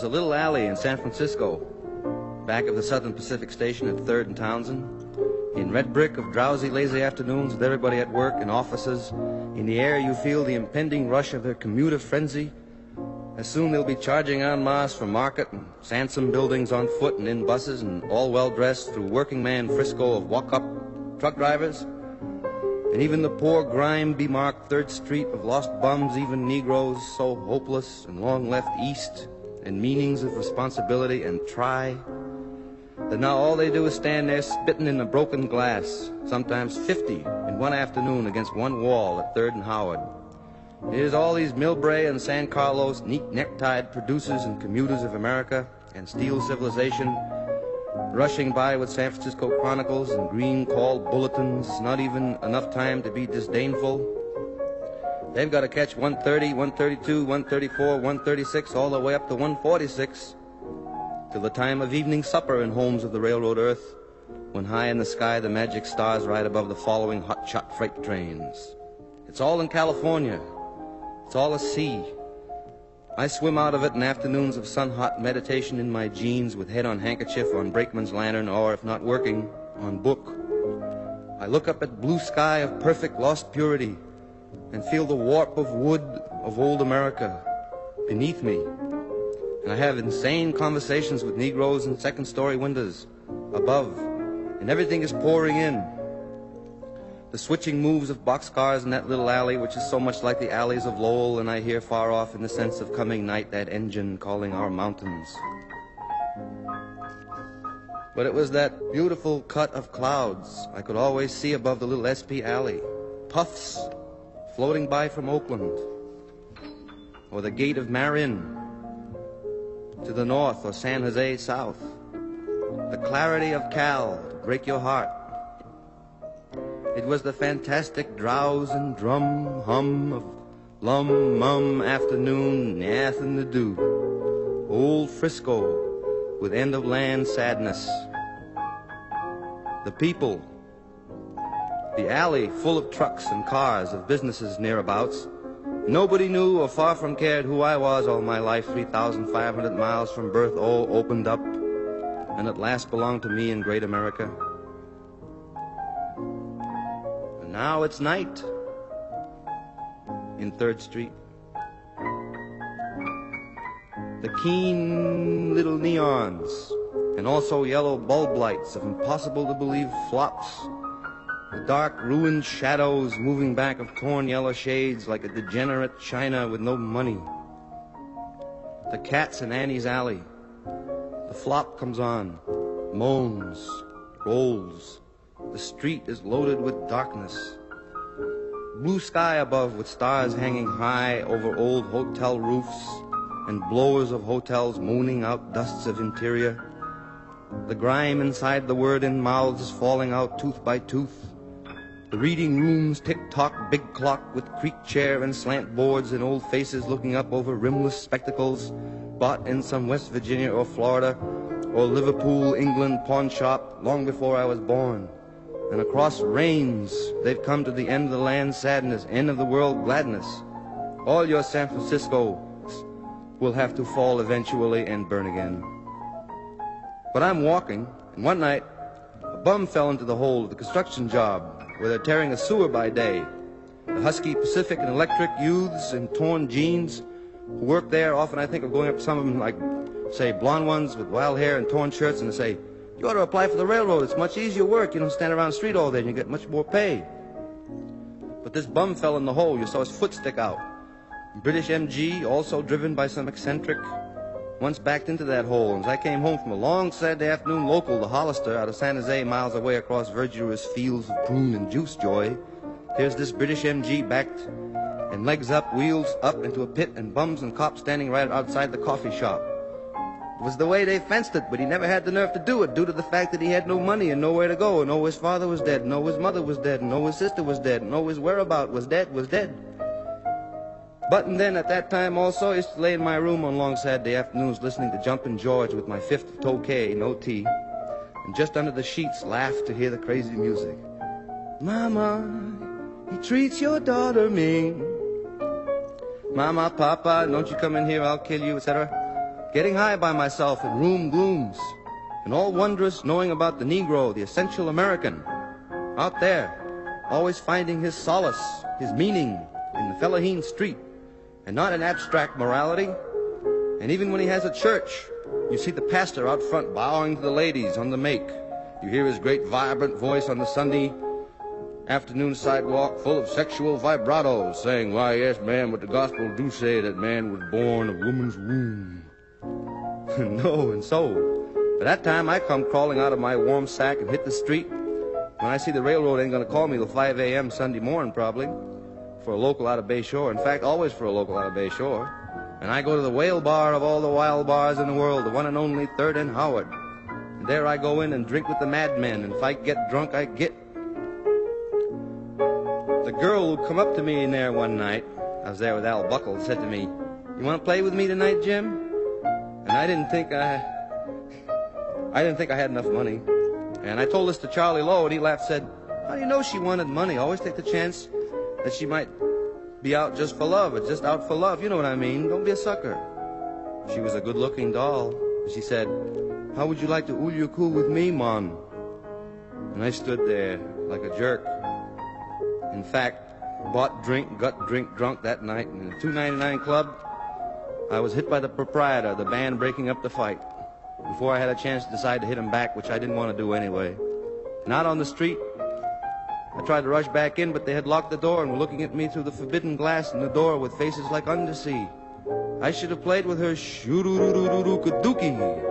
was a little alley in San Francisco, back of the Southern Pacific Station at 3rd and Townsend, in red brick of drowsy, lazy afternoons with everybody at work in offices. In the air you feel the impending rush of their commuter frenzy. As soon they'll be charging en masse from Market and Sansom buildings on foot and in buses and all well-dressed through working man Frisco of walk-up truck drivers. And even the poor grime-bemarked 3rd Street of lost bums, even Negroes so hopeless and long left east, and meanings of responsibility and try, that now all they do is stand there spitting in the broken glass, sometimes 50 in one afternoon against one wall at 3rd and Howard. Here's all these Millbrae and San Carlos neat necktied producers and commuters of America and steel civilization rushing by with San Francisco Chronicles and green call bulletins, not even enough time to be disdainful. They've got to catch 130, 132, 134, 136, all the way up to 146, till the time of evening supper in homes of the railroad earth, when high in the sky the magic stars ride above the following hot-shot freight trains. It's all in California. It's all a sea. I swim out of it in afternoons of sun-hot meditation in my jeans with head on handkerchief on brakeman's lantern, or, if not working, on book. I look up at blue sky of perfect lost purity and feel the warp of wood of old America beneath me. And I have insane conversations with Negroes in second-story windows above, and everything is pouring in. The switching moves of boxcars in that little alley, which is so much like the alleys of Lowell, and I hear far off in the sense of coming night that engine calling our mountains. But it was that beautiful cut of clouds I could always see above the little SP alley, puffs floating by from Oakland, or the gate of Marin to the north, or San Jose south. The clarity of Cal to break your heart. It was the fantastic drowse and drum hum of lum mum afternoon, nothing to do. Old Frisco with end of land sadness. The people, the alley full of trucks and cars of businesses nearabouts. Nobody knew or far from cared who I was all my life. 3,500 miles from birth, all opened up, and at last belonged to me in great America. Now it's night in 3rd Street. The keen little neons and also yellow bulb lights of impossible to believe flops. The dark ruined shadows moving back of torn yellow shades like a degenerate China with no money. The cats in Annie's alley. The flop comes on, moans, rolls. The street is loaded with darkness. Blue sky above with stars hanging high over old hotel roofs and blowers of hotels moaning out dusts of interior. The grime inside the word-in mouths is falling out tooth by tooth. The reading rooms tick-tock, big clock with creak chair and slant boards and old faces looking up over rimless spectacles bought in some West Virginia or Florida or Liverpool, England pawn shop long before I was born. And across rains, they've come to the end of the land sadness, end of the world gladness. All your San Francisco will have to fall eventually and burn again. But I'm walking, and one night, a bum fell into the hole of the construction job where they're tearing a sewer by day. The husky Pacific and Electric youths in torn jeans who work there, often I think of going up to some of them like, say, blonde ones with wild hair and torn shirts, and they say, "You ought to apply for the railroad. It's much easier work. You don't stand around the street all day and you get much more pay." But this bum fell in the hole. You saw his foot stick out. British MG, also driven by some eccentric, once backed into that hole. And as I came home from a long Saturday afternoon local to Hollister out of San Jose, miles away across verdurous fields of prune and juice joy, here's this British MG backed and legs up, wheels up into a pit, and bums and cops standing right outside the coffee shop. It was the way they fenced it, but he never had the nerve to do it due to the fact that he had no money and nowhere to go, and know his father was dead, and know his mother was dead, and know his sister was dead, and know his whereabout was dead. But and then at that time also, I used to lay in my room on long Saturday afternoons listening to Jumpin' George with my fifth of Tokay, no tea, and just under the sheets laugh to hear the crazy music. Mama, he treats your daughter mean. Mama, Papa, don't you come in here, I'll kill you, etc. getting high by myself in room glooms, and all wondrous knowing about the Negro, the essential American, out there, always finding his solace, his meaning in the fellaheen street, and not in abstract morality. And even when he has a church, you see the pastor out front bowing to the ladies on the make. You hear his great vibrant voice on the Sunday afternoon sidewalk full of sexual vibratos saying, "Why, yes, man, but the gospel do say that man was born of woman's womb." No, and so, by that time I come crawling out of my warm sack and hit the street. When I see the railroad ain't gonna call me till 5 a.m. Sunday morning probably, for a local out of Bay Shore. In fact, always for a local out of Bay Shore. And I go to the whale bar of all the wild bars in the world, the one and only 3rd and Howard. And there I go in and drink with the madmen, and if I get drunk, I get. The girl who come up to me in there one night, I was there with Al Buckle, said to me, "You want to play with me tonight, Jim?" And I didn't think I had enough money. And I told this to Charlie Lowe, and he laughed, said, "How do you know she wanted money? Always take the chance that she might be out just for love, or just out for love. You know what I mean? Don't be a sucker." She was a good-looking doll. She said, "How would you like to ulyaku with me, Mon?" And I stood there like a jerk. In fact, bought drink, got drink drunk that night in the 299 Club. I was hit by the proprietor, the band breaking up the fight, before I had a chance to decide to hit him back, which I didn't want to do anyway. Not on the street. I tried to rush back in, but they had locked the door and were looking at me through the forbidden glass in the door with faces like undersea. I should have played with her shoo-doo-doo-doo-doo-doo-dookie.